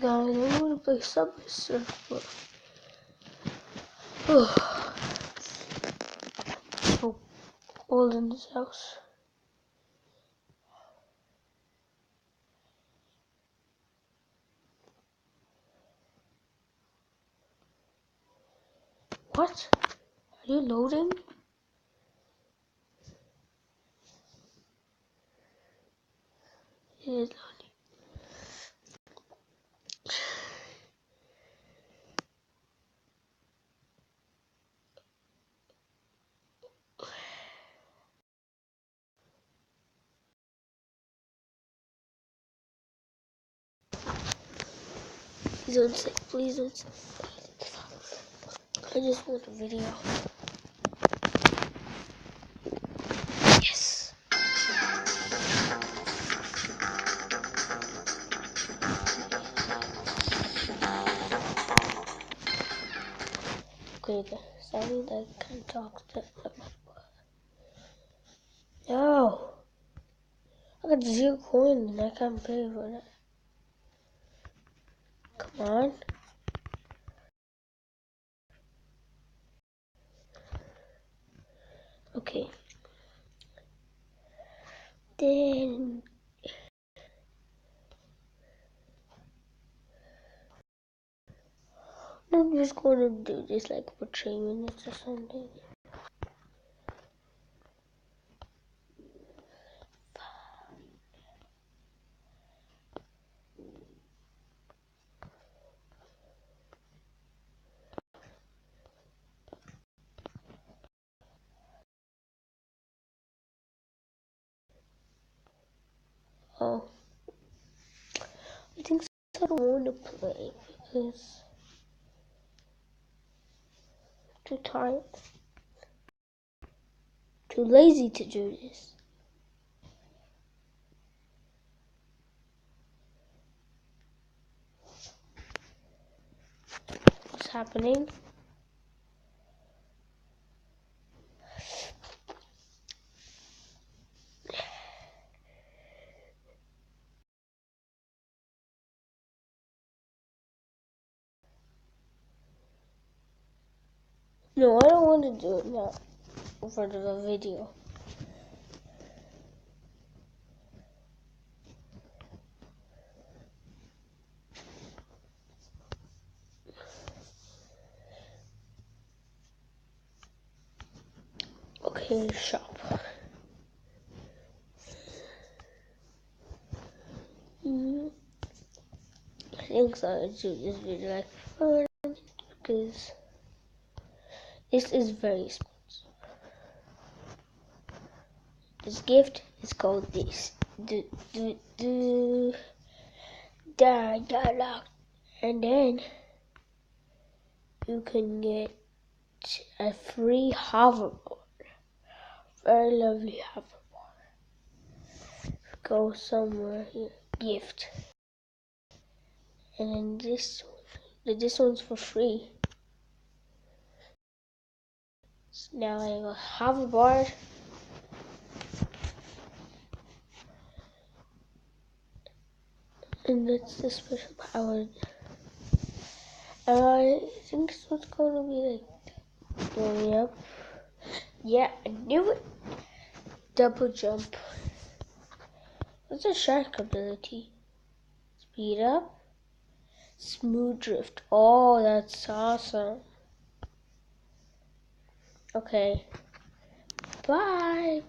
Guys, I'm gonna play Subway Surfer. Oh, so cold in this house. What? Are you loading? It is loading. Please don't say, please don't say. I just want a video. Yes. Okay, sorry that I can't talk to them. No. I got 0 coins and I can't pay for that. Come on. Okay. Then I'm just gonna do this like for 3 minutes or something. Oh, I think I don't want to play because I'm too tired, too lazy to do this. What's happening? No, I don't want to do it now for the video. Okay, shop. I think so. I'll do this video like fun because this is very expensive. This gift is called this. And then you can get a free hoverboard. Very lovely hoverboard. Go somewhere here. Gift. And then this one's for free. So now I have a hoverboard. And that's the special power. And I think it's what's going to be like going up. Yeah, I knew it. Double jump. What's a shark ability? Speed up. Smooth drift. Oh, that's awesome. Okay. Bye.